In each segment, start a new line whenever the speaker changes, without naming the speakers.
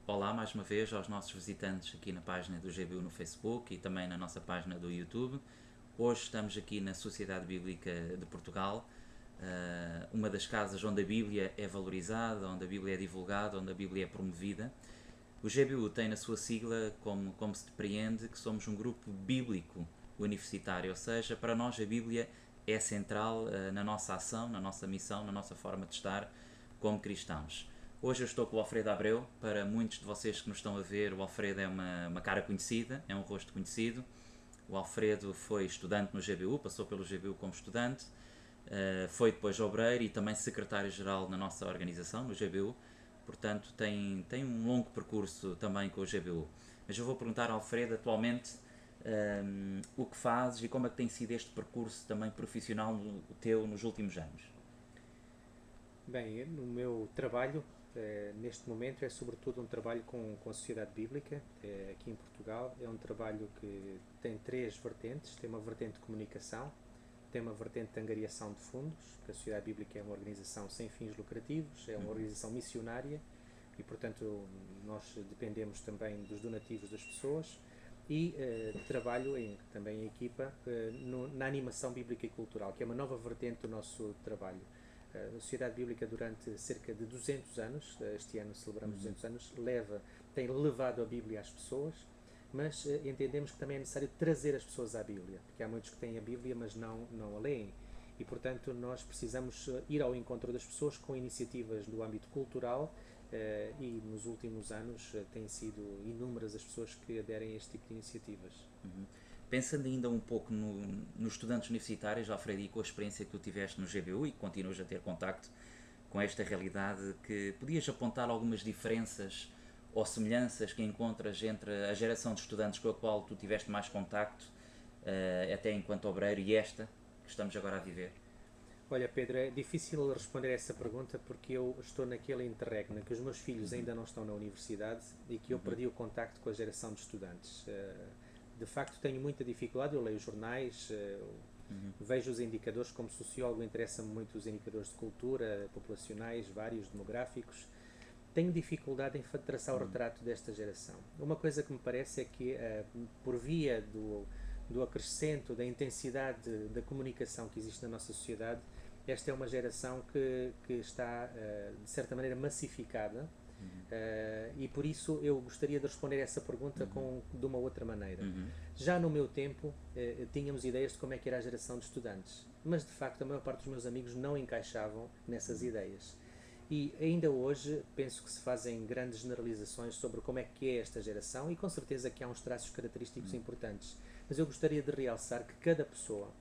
Olá mais uma vez aos nossos visitantes aqui na página do GBU no Facebook e também na nossa página do YouTube. Hoje estamos aqui na Sociedade Bíblica de Portugal, uma das casas onde a Bíblia é valorizada, onde a Bíblia é divulgada, onde a Bíblia é promovida. O GBU tem na sua sigla, como se depreende, que somos um grupo bíblico universitário, ou seja, para nós a Bíblia é central na nossa ação, na nossa missão, na nossa forma de estar como cristãos. Hoje eu estou com o Alfredo Abreu. Para muitos de vocês que nos estão a ver, o Alfredo é uma cara conhecida, é um rosto conhecido. O Alfredo foi estudante no GBU, passou pelo GBU como estudante, foi depois obreiro e também secretário-geral na nossa organização, no GBU. Portanto, tem um longo percurso também com o GBU. Mas eu vou perguntar ao Alfredo, atualmente, o que fazes e como é que tem sido este percurso também profissional teu nos últimos anos.
Bem, no meu trabalho, neste momento, é sobretudo um trabalho com a Sociedade Bíblica, aqui em Portugal. É um trabalho que tem três vertentes. Tem uma vertente de comunicação, tem uma vertente de angariação de fundos, porque a Sociedade Bíblica é uma organização sem fins lucrativos, é uma organização missionária e, portanto, nós dependemos também dos donativos das pessoas. E trabalho também em equipa na animação bíblica e cultural, que é uma nova vertente do nosso trabalho. A Sociedade Bíblica, durante cerca de 200 anos, este ano celebramos 200 anos, tem levado a Bíblia às pessoas, mas entendemos que também é necessário trazer as pessoas à Bíblia, porque há muitos que têm a Bíblia, mas não a leem. E, portanto, nós precisamos ir ao encontro das pessoas com iniciativas do âmbito cultural, e nos últimos anos têm sido inúmeras as pessoas que aderem a este tipo de iniciativas.
Pensando ainda um pouco nos estudantes universitários, Alfredo, e com a experiência que tu tiveste no GBU e que continuas a ter contacto com esta realidade, que podias apontar algumas diferenças ou semelhanças que encontras entre a geração de estudantes com a qual tu tiveste mais contacto, até enquanto obreiro, e esta que estamos agora a viver?
Olha, Pedro, é difícil responder a essa pergunta porque eu estou naquele interregno em que os meus filhos ainda não estão na universidade e que eu perdi o contacto com a geração de estudantes. De facto, tenho muita dificuldade. Eu leio jornais, vejo os indicadores. Como sociólogo, interessa-me muito os indicadores de cultura, populacionais, vários, demográficos. Tenho dificuldade em traçar o retrato desta geração. Uma coisa que me parece é que, por via do acrescento, da intensidade da comunicação que existe na nossa sociedade, esta é uma geração que está, de certa maneira, massificada. E por isso eu gostaria de responder essa pergunta de uma outra maneira. Já no meu tempo, tínhamos ideias de como é que era a geração de estudantes, mas de facto a maior parte dos meus amigos não encaixavam nessas ideias. E ainda hoje penso que se fazem grandes generalizações sobre como é que é esta geração, e com certeza que há uns traços característicos importantes. Mas eu gostaria de realçar que cada pessoa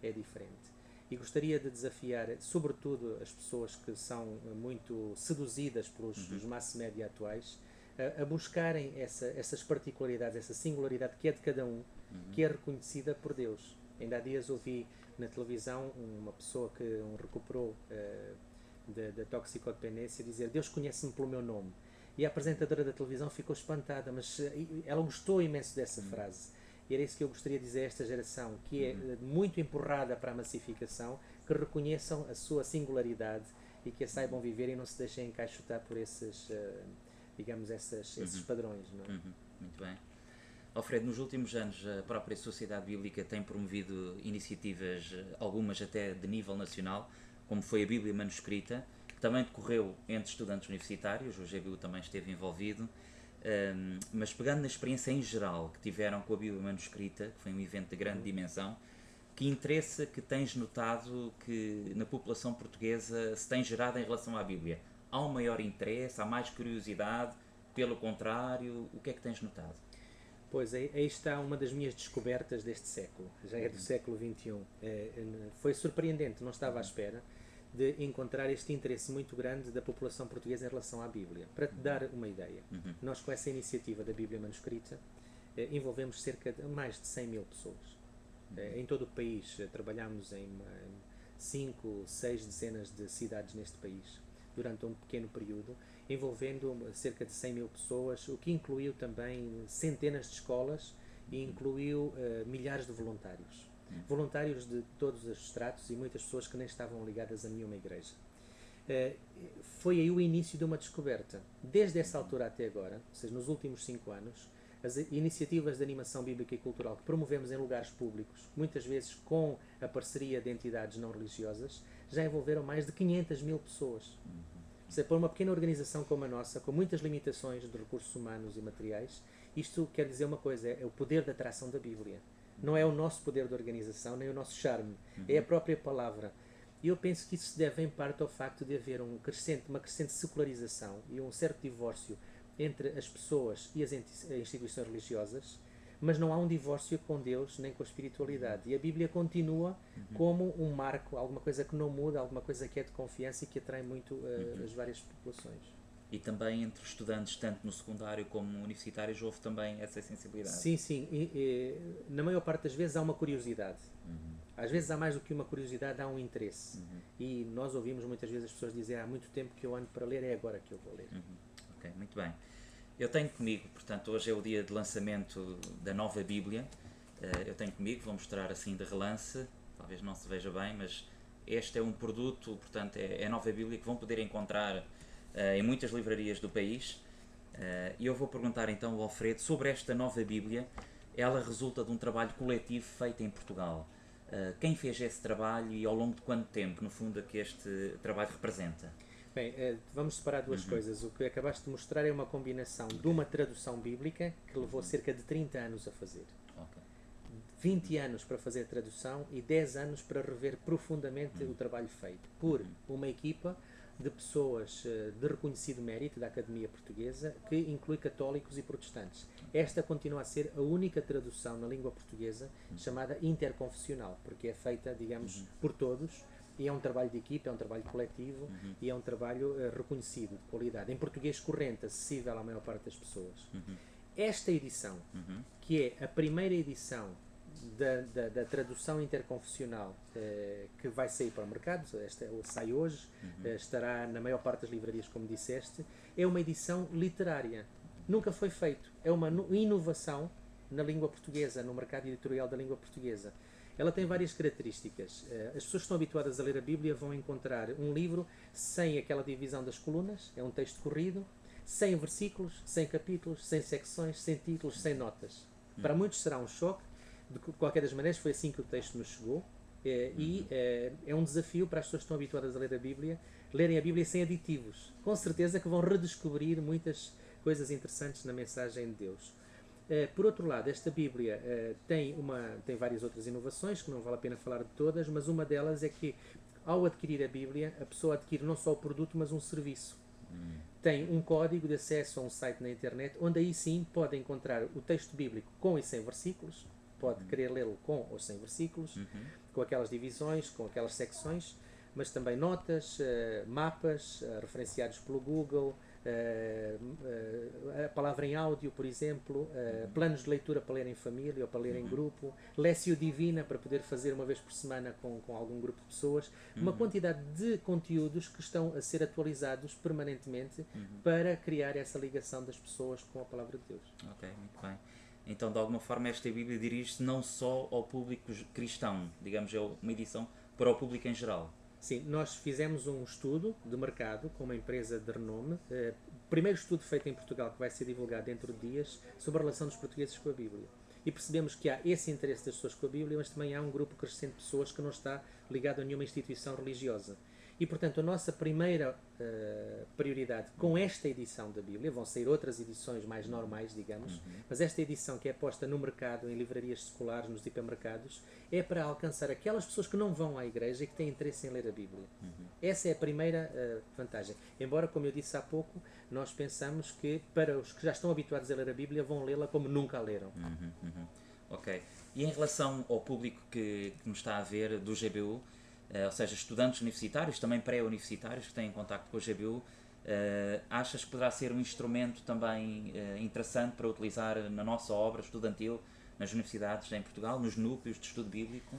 é diferente. E gostaria de desafiar, sobretudo, as pessoas que são muito seduzidas pelos mass media atuais, a buscarem essas particularidades, essa singularidade que é de cada um, que é reconhecida por Deus. Ainda há dias ouvi na televisão uma pessoa que recuperou da toxicodependência dizer: Deus conhece-me pelo meu nome. E a apresentadora da televisão ficou espantada, mas ela gostou imenso dessa frase. E era isso que eu gostaria de dizer a esta geração, que é muito empurrada para a massificação, que reconheçam a sua singularidade e que a saibam viver e não se deixem encaixotar por digamos, esses padrões. Não é?
Muito bem. Alfredo, nos últimos anos a própria Sociedade Bíblica tem promovido iniciativas, algumas até de nível nacional, como foi a Bíblia Manuscrita, que também decorreu entre estudantes universitários, o GBU também esteve envolvido, mas pegando na experiência em geral que tiveram com a Bíblia Manuscrita, que foi um evento de grande dimensão, que interesse que tens notado que na população portuguesa se tem gerado em relação à Bíblia? Há um maior interesse, há mais curiosidade, pelo contrário, o que é que tens notado?
Pois, aí está uma das minhas descobertas deste século, já é do século XXI. Foi surpreendente, não estava à espera de encontrar este interesse muito grande da população portuguesa em relação à Bíblia. Para te dar uma ideia, nós com essa iniciativa da Bíblia Manuscrita envolvemos cerca de mais de 100 mil pessoas. Em todo o país, trabalhamos em 5, 6 dezenas de cidades neste país durante um pequeno período, envolvendo cerca de 100 mil pessoas, o que incluiu também centenas de escolas e incluiu milhares de voluntários. Voluntários de todos os estratos e muitas pessoas que nem estavam ligadas a nenhuma igreja. Foi aí o início de uma descoberta. Desde essa altura até agora, ou seja, nos últimos 5 anos, as iniciativas de animação bíblica e cultural que promovemos em lugares públicos, muitas vezes com a parceria de entidades não religiosas, já envolveram mais de 500 mil pessoas. Ou seja, para uma pequena organização como a nossa, com muitas limitações de recursos humanos e materiais, isto quer dizer uma coisa, é o poder da atração da Bíblia. Não é o nosso poder de organização, nem o nosso charme, é a própria palavra. E eu penso que isso se deve em parte ao facto de haver uma crescente secularização e um certo divórcio entre as pessoas e as instituições religiosas, mas não há um divórcio com Deus nem com a espiritualidade. E a Bíblia continua como um marco, alguma coisa que não muda, alguma coisa que é de confiança e que atrai muito as várias populações.
E também entre estudantes, tanto no secundário como no universitário, houve também essa sensibilidade.
Sim, sim. Na maior parte das vezes há uma curiosidade. Às vezes há mais do que uma curiosidade, há um interesse. E nós ouvimos muitas vezes as pessoas dizer há muito tempo que eu ando para ler, é agora que eu vou ler.
Ok, muito bem. Eu tenho comigo, portanto, hoje é o dia de lançamento da nova Bíblia. Eu tenho comigo, vou mostrar assim de relance, talvez não se veja bem, mas este é um produto, portanto, é a nova Bíblia que vão poder encontrar em muitas livrarias do país. E eu vou perguntar então ao Alfredo sobre esta nova Bíblia. Ela resulta de um trabalho coletivo feito em Portugal. Quem fez esse trabalho e ao longo de quanto tempo, no fundo, é que este trabalho representa?
Bem, vamos separar duas coisas. O que acabaste de mostrar é uma combinação de uma tradução bíblica que levou cerca de 30 anos a fazer. 20 anos para fazer a tradução e 10 anos para rever profundamente o trabalho feito por uma equipa de pessoas de reconhecido mérito da Academia Portuguesa, que inclui católicos e protestantes. Esta continua a ser a única tradução na língua portuguesa chamada interconfessional, porque é feita, digamos, por todos, e é um trabalho de equipa, é um trabalho coletivo e é um trabalho reconhecido, de qualidade, em português corrente, acessível à maior parte das pessoas. Esta edição, que é a primeira edição da tradução interconfessional que vai sair para o mercado, esta sai hoje, estará na maior parte das livrarias, como disseste, é uma edição literária. Nunca foi feito. É uma inovação na língua portuguesa, no mercado editorial da língua portuguesa. Ela tem várias características. As pessoas que estão habituadas a ler a Bíblia vão encontrar um livro sem aquela divisão das colunas, é um texto corrido, sem versículos, sem capítulos, sem secções, sem títulos, sem notas. Para muitos será um choque. De qualquer das maneiras, foi assim que o texto nos chegou. É um desafio para as pessoas que estão habituadas a ler a Bíblia, lerem a Bíblia sem aditivos. Com certeza que vão redescobrir muitas coisas interessantes na mensagem de Deus. Por outro lado, esta Bíblia tem várias outras inovações, que não vale a pena falar de todas, mas uma delas é que, ao adquirir a Bíblia, a pessoa adquire não só o produto, mas um serviço. Tem um código de acesso a um site na internet, onde aí sim pode encontrar o texto bíblico com e sem versículos, pode querer lê-lo com ou sem versículos, com aquelas divisões, com aquelas secções, mas também notas, mapas referenciados pelo Google, a palavra em áudio, por exemplo, planos de leitura para ler em família ou para ler em grupo, Lécio Divina para poder fazer uma vez por semana com algum grupo de pessoas, uma quantidade de conteúdos que estão a ser atualizados permanentemente para criar essa ligação das pessoas com a palavra de Deus.
Ok, muito bem. Então, de alguma forma, esta Bíblia dirige-se não só ao público cristão, digamos, é uma edição para o público em geral.
Sim, nós fizemos um estudo de mercado com uma empresa de renome, primeiro estudo feito em Portugal, que vai ser divulgado dentro de dias, sobre a relação dos portugueses com a Bíblia. E percebemos que há esse interesse das pessoas com a Bíblia, mas também há um grupo crescente de pessoas que não está ligado a nenhuma instituição religiosa. E, portanto, a nossa primeira prioridade com esta edição da Bíblia, vão sair outras edições mais normais, digamos, mas esta edição que é posta no mercado, em livrarias seculares, nos hipermercados, é para alcançar aquelas pessoas que não vão à igreja e que têm interesse em ler a Bíblia. Essa é a primeira vantagem. Embora, como eu disse há pouco, nós pensamos que para os que já estão habituados a ler a Bíblia vão lê-la como nunca a leram.
Ok. E em relação ao público que nos está a ver do GBU, ou seja, estudantes universitários, também pré-universitários que têm contacto com a GBU, achas que poderá ser um instrumento também interessante para utilizar na nossa obra estudantil, nas universidades em Portugal, nos núcleos de estudo bíblico?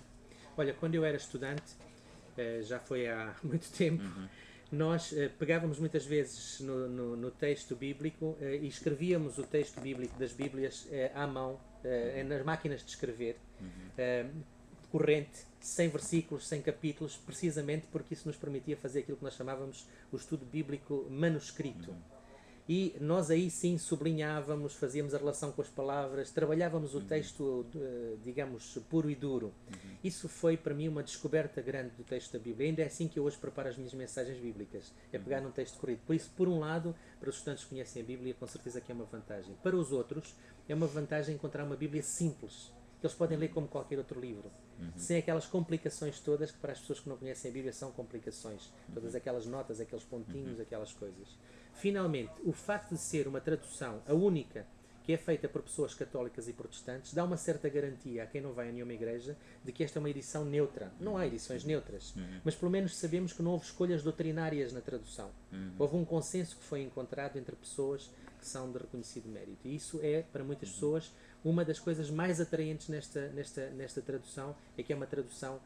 Olha, quando eu era estudante, já foi há muito tempo, nós pegávamos muitas vezes no texto bíblico e escrevíamos o texto bíblico das Bíblias à mão, nas máquinas de escrever, corrente, sem versículos, sem capítulos, precisamente porque isso nos permitia fazer aquilo que nós chamávamos o estudo bíblico manuscrito. E nós aí sim sublinhávamos, fazíamos a relação com as palavras, trabalhávamos o texto, digamos, puro e duro. Isso foi para mim uma descoberta grande do texto da Bíblia. Ainda é assim que eu hoje preparo as minhas mensagens bíblicas, é pegar num texto corrido. Por isso, por um lado, para os estudantes que conhecem a Bíblia, com certeza que é uma vantagem. Para os outros, é uma vantagem encontrar uma Bíblia simples, que eles podem ler como qualquer outro livro, sem aquelas complicações todas que para as pessoas que não conhecem a Bíblia são complicações. Todas aquelas notas, aqueles pontinhos, aquelas coisas. Finalmente, o facto de ser uma tradução, a única, que é feita por pessoas católicas e protestantes, dá uma certa garantia a quem não vai a nenhuma igreja de que esta é uma edição neutra. Não há edições neutras, mas pelo menos sabemos que não houve escolhas doutrinárias na tradução. Houve um consenso que foi encontrado entre pessoas que são de reconhecido mérito. E isso é, para muitas pessoas, uma das coisas mais atraentes nesta tradução, é que é uma tradução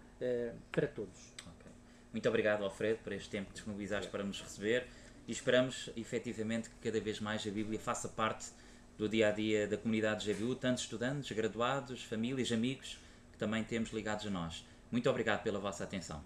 para todos.
Okay. Muito obrigado, Alfredo, por este tempo que disponibilizaste para nos receber, e esperamos efetivamente que cada vez mais a Bíblia faça parte do dia-a-dia da comunidade GBU, tanto estudantes, graduados, famílias, amigos, que também temos ligados a nós. Muito obrigado pela vossa atenção.